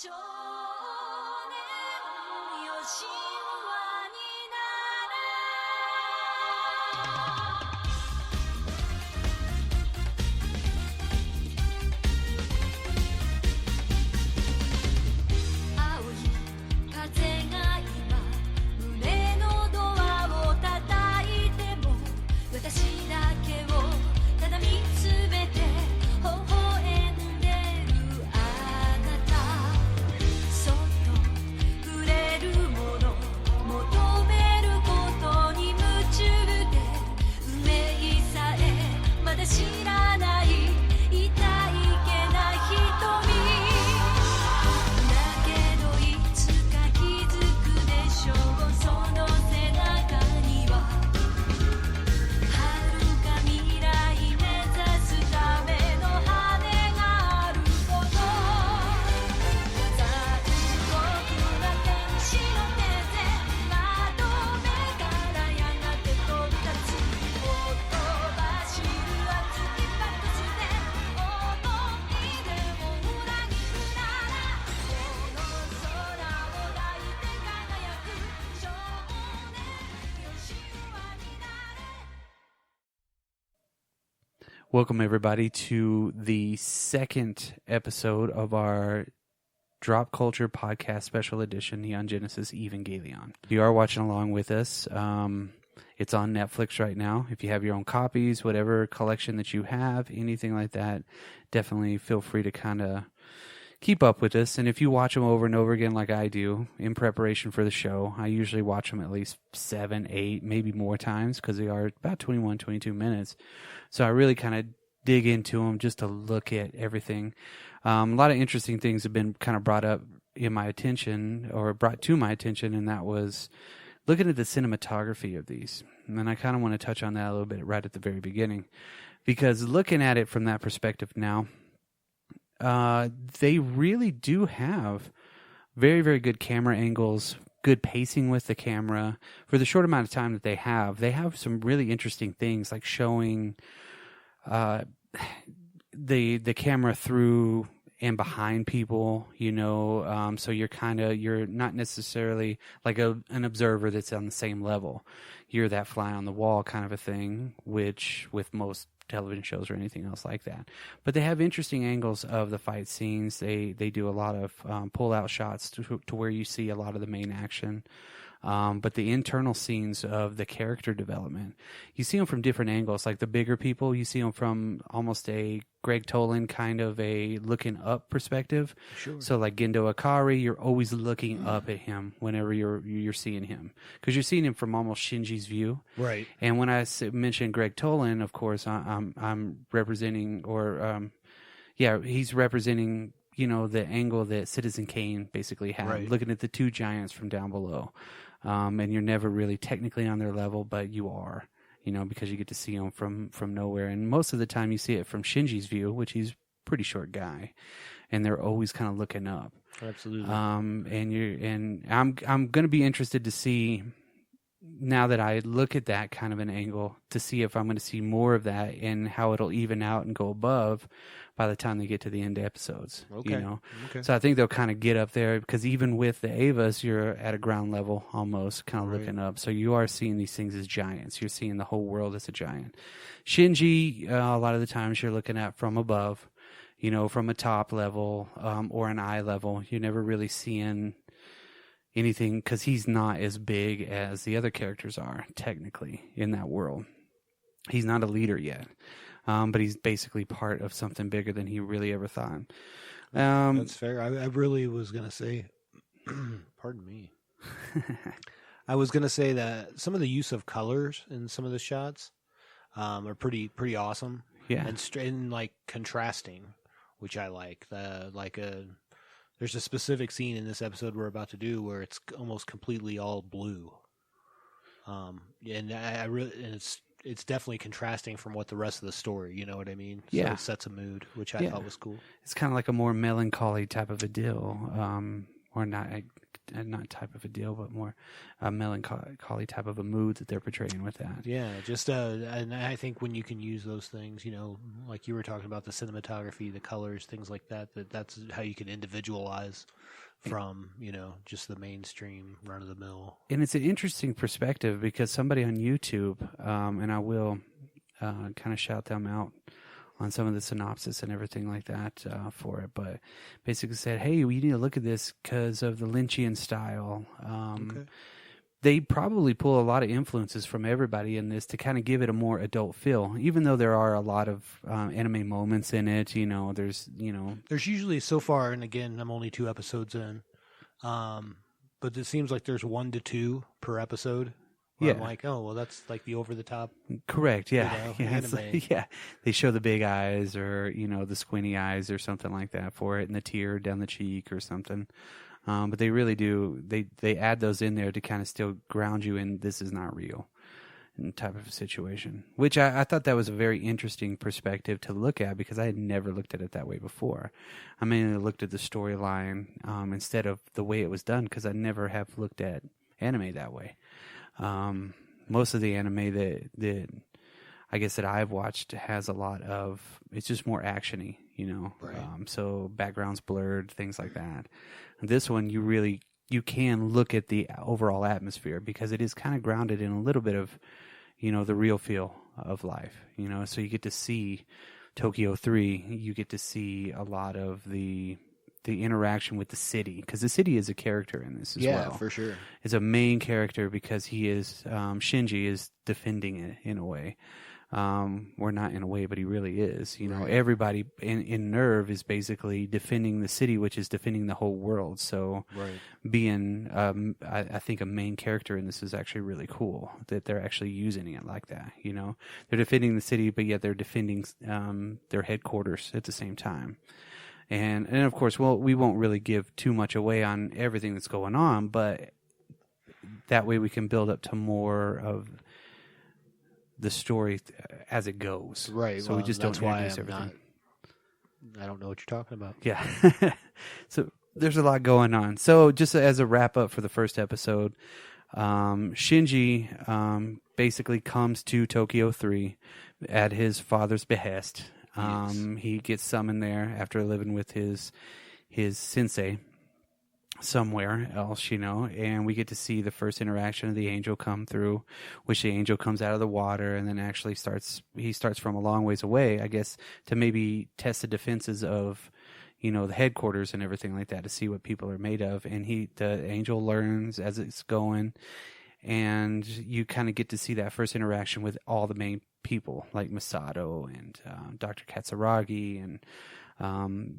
少年よ神話になれ青い風が今胸のドアを叩いても私だけをただ見つめて微笑んでるあなたそっと触れるもの求めることに夢中で運命さえまだ知らない痛いけな瞳だけどいつか気づくでしょうその背中には遥か未来目指すための羽があること残酷な天使の手で窓辺からやがて飛び立つほとばしる熱きパックスで思い出を裏切るならこの空を抱いて輝く少年よ神話になれ Welcome, everybody, to the second episode of our Drop Culture Podcast Special Edition, Neon Genesis Evangelion. You are watching along with us. It's on Netflix right now. If you have your own copies, whatever collection that you have, anything like that, definitely feel free to kind of keep up with us. And if you watch them over and over again like I do in preparation for the show, I usually watch them at least 7, 8, maybe more times because they are about 21, 22 minutes. So I really kind of dig into them just to look at everything. A lot of interesting things have been kind of brought up in my attention or brought to my attention, and that was looking at the cinematography of these. And I kind of want to touch on that a little bit right at the very beginning because looking at it from that perspective now, they really do have very, very good camera angles, good pacing with the camera. For the short amount of time that they have some really interesting things like showing the camera through and behind people, so you're not necessarily like an observer that's on the same level. You're that fly on the wall kind of a thing, which with most television shows or anything else like that. But they have interesting angles of the fight scenes. They do a lot of pull-out shots to where you see a lot of the main action. But the internal scenes of the character development, you see them from different angles. Like the bigger people, you see them from almost a Greg Toland kind of a looking up perspective. Sure. So like Gendo Akari, you're always looking up at him whenever you're seeing him because you're seeing him from almost Shinji's view. Right. And when I mention Greg Toland, of course, I'm representing he's representing the angle that Citizen Kane basically had, Right. looking at the two giants from down below. And you're never really technically on their level, but you are, because you get to see them from nowhere. And most of the time you see it from Shinji's view, which he's a pretty short guy, and they're always kind of looking up. Absolutely. And I'm going to be interested to see now that I look at that kind of an angle to see if I'm going to see more of that and how it'll even out and go above by the time they get to the end episodes. Okay. Okay. So I think they'll kind of get up there because even with the Avas, you're at a ground level almost kind of Right. looking up. So you are seeing these things as giants. You're seeing the whole world as a giant. Shinji, a lot of the times you're looking at from above, from a top level or an eye level. You're never really seeing anything because he's not as big as the other characters are technically in that world. He's not a leader yet, but he's basically part of something bigger than he really ever thought. That's fair. I really was going to say, pardon me. I was going to say that some of the use of colors in some of the shots are pretty awesome. Yeah. And like contrasting, which I like. There's a specific scene in this episode we're about to do where it's almost completely all blue. And it's definitely contrasting from what the rest of the story, you know what I mean? So Yeah. it sets a mood, which I thought was cool. It's kind of like a more melancholy type of a deal, or not not type of a deal, but more a melancholy type of a mood that they're portraying with that. Yeah, just and I think when you can use those things, like you were talking about the cinematography, the colors, things like that, that's how you can individualize from, just the mainstream run of the mill. And it's an interesting perspective because somebody on YouTube, and I will kind of shout them out on some of the synopsis and everything like that for it, but basically said, hey, we need to look at this because of the Lynchian style. Okay. They probably pull a lot of influences from everybody in this to kind of give it a more adult feel, even though there are a lot of anime moments in it. There's usually so far, and again, I'm only 2 episodes in, but it seems like there's 1 to 2 per episode. Yeah. I'm like, oh, well, that's like the over the top. Correct. Yeah. Anime. Yeah. They show the big eyes or, the squinty eyes or something like that for it, and the tear down the cheek or something. But they really do. They add those in there to kind of still ground you in this is not real type of a situation, which I thought that was a very interesting perspective to look at because I had never looked at it that way before. I mainly looked at the storyline instead of the way it was done because I never have looked at anime that way. Most of the anime that I guess that I've watched has a lot of, it's just more actiony, Right. So backgrounds blurred, things like that. This one, you can look at the overall atmosphere because it is kind of grounded in a little bit of, the real feel of life, so you get to see Tokyo 3, you get to see a lot of the interaction with the city, because the city is a character in this as well. Yeah, for sure. It's a main character because he is Shinji is defending it in a way, or not in a way, but he really is. Right. Everybody in Nerve is basically defending the city, which is defending the whole world. So, right. Being I think a main character in this is actually really cool that they're actually using it like that. They're defending the city, but yet they're defending their headquarters at the same time. And of course, we won't really give too much away on everything that's going on, but that way we can build up to more of the story as it goes. Right. So we just don't introduce everything. I don't know what you're talking about. Yeah. So there's a lot going on. So just as a wrap up for the first episode, Shinji basically comes to Tokyo 3 at his father's behest. Yes. He gets summoned there after living with his sensei somewhere else, and we get to see the first interaction of the angel come through, which the angel comes out of the water and then actually starts from a long ways away, I guess, to maybe test the defenses of, the headquarters and everything like that to see what people are made of. And the angel learns as it's going, and you kind of get to see that first interaction with all the main people like Misato and Dr. Katsuragi and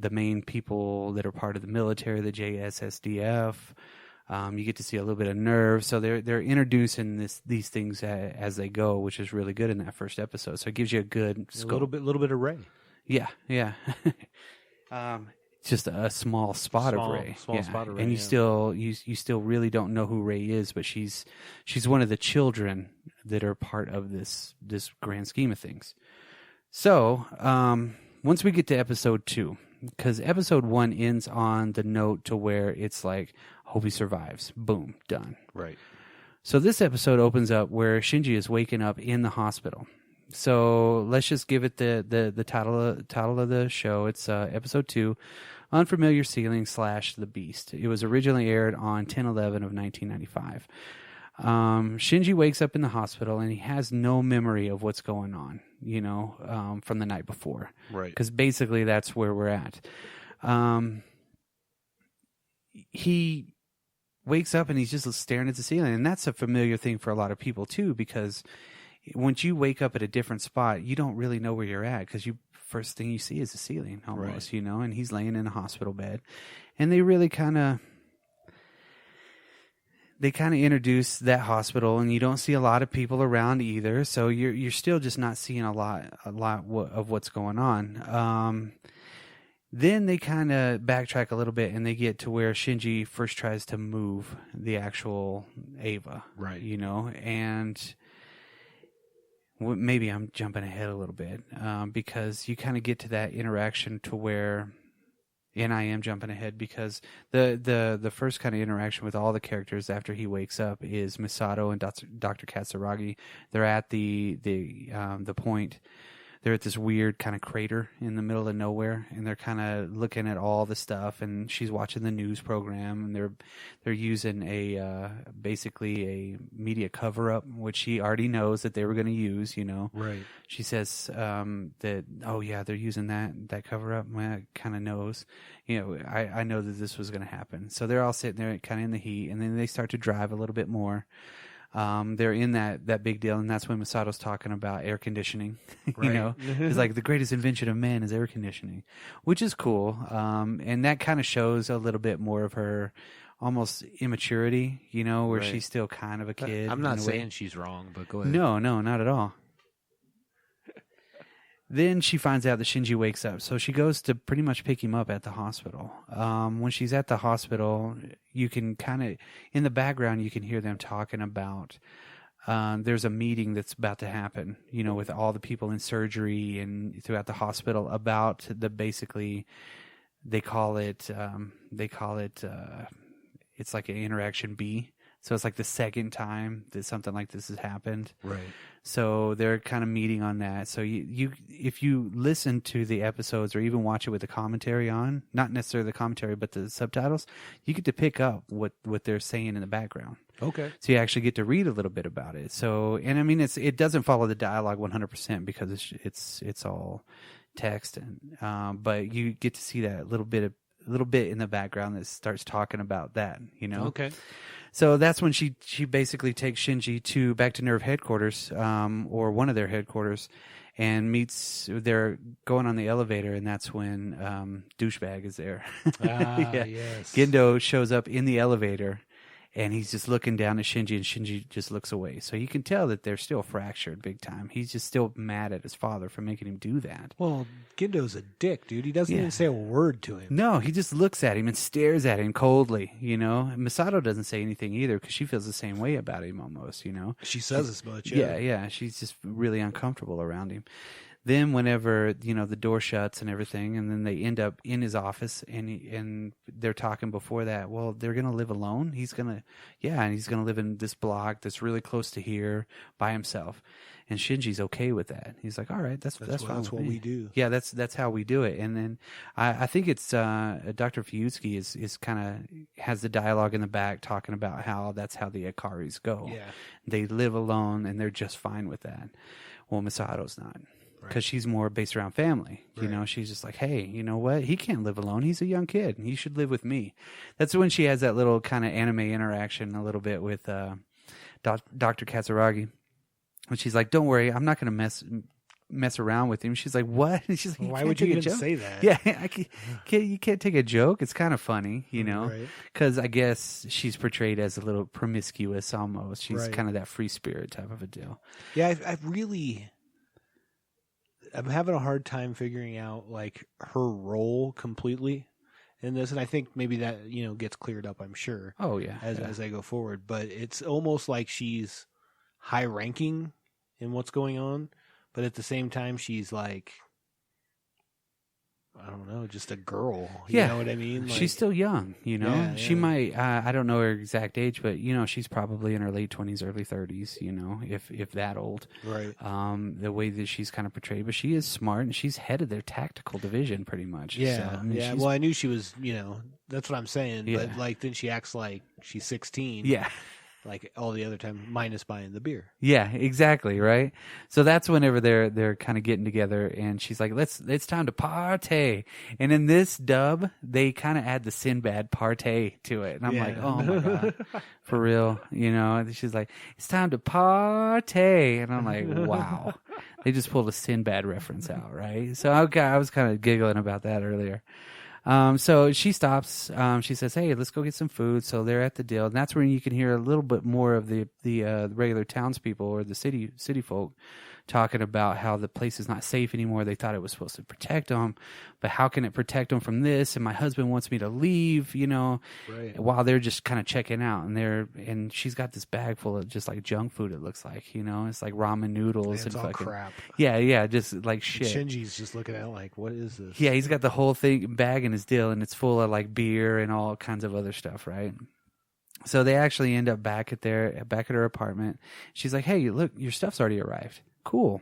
the main people that are part of the military, the JSSDF. You get to see a little bit of Nerve, so they're introducing these things as they go, which is really good in that first episode. So it gives you a good scope. A little bit of Ray. Yeah. Just a small spot of Ray. Small spot of Ray. And you still really don't know who Ray is, but she's one of the children that are part of this grand scheme of things. So, once we get to episode 2, because episode 1 ends on the note to where it's like, hope he survives. Boom, done. Right. So this episode opens up where Shinji is waking up in the hospital. So let's just give it the title of the show. It's episode 2, Unfamiliar Ceiling / The Beast. It was originally aired on 10/11 of 1995. Shinji wakes up in the hospital and he has no memory of what's going on, from the night before. Right. Because basically that's where we're at. He wakes up and he's just staring at the ceiling. And that's a familiar thing for a lot of people too, because once you wake up at a different spot, you don't really know where you're at because first thing you see is the ceiling almost, right. And he's laying in a hospital bed. And they really kind of introduce that hospital, and you don't see a lot of people around either. So you're still just not seeing a lot of what's going on. Then they kind of backtrack a little bit, and they get to where Shinji first tries to move the actual Ava, right? And maybe I'm jumping ahead a little bit because you kind of get to that interaction to where And I am jumping ahead because the first kind of interaction with all the characters after he wakes up is Misato and Dr. Katsuragi. They're at the point. They're at this weird kind of crater in the middle of nowhere, and they're kind of looking at all the stuff. And she's watching the news program, and they're using basically a media cover up, which she already knows that they were going to use. Right. She says that they're using that cover up. Well, kind of knows. I know that this was going to happen. So they're all sitting there, kind of in the heat, and then they start to drive a little bit more. They're in that big deal, and that's when Misato's talking about air conditioning. Right. It's like the greatest invention of man is air conditioning, which is cool. And that kind of shows a little bit more of her almost immaturity, where Right. she's still kind of a kid. I'm not in a way. saying she's wrong, but go ahead. No, not at all. Then she finds out that Shinji wakes up, so she goes to pretty much pick him up at the hospital. When she's at the hospital, you can kind of, in the background, you can hear them talking about, there's a meeting that's about to happen, with all the people in surgery and throughout the hospital about basically, they call it, it's like an interaction B. So it's like the second time that something like this has happened. Right. So they're kind of meeting on that. So you if you listen to the episodes or even watch it with the commentary on, not necessarily the commentary, but the subtitles, you get to pick up what they're saying in the background. Okay. So you actually get to read a little bit about it. So, and I mean, it doesn't follow the dialogue 100% because it's all text, and but you get to see that little bit in the background that starts talking about that. Okay. So that's when she basically takes Shinji back to Nerve headquarters, or one of their headquarters, and they're going on the elevator, and that's when Douchebag is there. Ah, yes. Gendo shows up in the elevator, and he's just looking down at Shinji, and Shinji just looks away. So you can tell that they're still fractured big time. He's just still mad at his father for making him do that. Well, Gendo's a dick, dude. He doesn't even say a word to him. No, he just looks at him and stares at him coldly, Misato doesn't say anything either because she feels the same way about him almost, She says as much, Yeah, she's just really uncomfortable around him. Then whenever, the door shuts and everything, and then they end up in his office, and they're talking before that, well, they're going to live alone? He's going to live in this block that's really close to here by himself. And Shinji's okay with that. He's like, all right, that's fine. That's what we do. Yeah, that's how we do it. And then I think it's Dr. Fuyutsuki is kind of has the dialogue in the back talking about how that's how the Akaris go. Yeah. They live alone, and they're just fine with that. Well, Misato's not. Because she's more based around family. She's just like, hey, you know what? He can't live alone. He's a young kid. He should live with me. That's when she has that little kind of anime interaction a little bit with Dr. Katsuragi. When she's like, don't worry, I'm not going to mess around with him. She's like, what? And she's like, why would you even say that? Yeah, you can't take a joke. It's kind of funny, because I guess she's portrayed as a little promiscuous almost. She's kind of that free spirit type of a deal. Yeah, I'm having a hard time figuring out like her role completely in this, and I think maybe that gets cleared up. I'm sure. Oh yeah, as I go forward, but it's almost like she's high ranking in what's going on, but at the same time she's like, I don't know, just a girl. You know what I mean? She's still young, Yeah, She might, I don't know her exact age, but, she's probably in her late 20s, early 30s, if that old. Right. The way that she's kind of portrayed. But she is smart, and she's head of their tactical division pretty much. Yeah. So, I mean, Well, I knew she was, that's what I'm saying. Yeah. But, like, then she acts like she's 16. Yeah. Like all the other time, minus buying the beer. Yeah, exactly, right? So that's whenever they're kind of getting together, and she's like, it's time to party. And in this dub, they kind of add the Sinbad party to it. And I'm like, oh my God, for real, And she's like, it's time to party. And I'm like, wow. They just pulled a Sinbad reference out, right? So I was kind of giggling about that earlier. So she stops. She says, "Hey, let's go get some food." So they're at the deal, and that's when you can hear a little bit more of the regular townspeople or the city folk talking about how the place is not safe anymore. They thought it was supposed to protect them, but how can it protect them from this? And my husband wants me to leave, Right. while they're just kind of checking out. And she's got this bag full of just like junk food. It looks like, it's like ramen noodles It's and all fucking crap. yeah, just like shit. Shinji's just looking at it like, what is this? Yeah, he's got the whole thing bag in his deal, and it's full of like beer and all kinds of other stuff, right? So they actually end up back at her apartment. She's like, "Hey, look, your stuff's already arrived. Cool."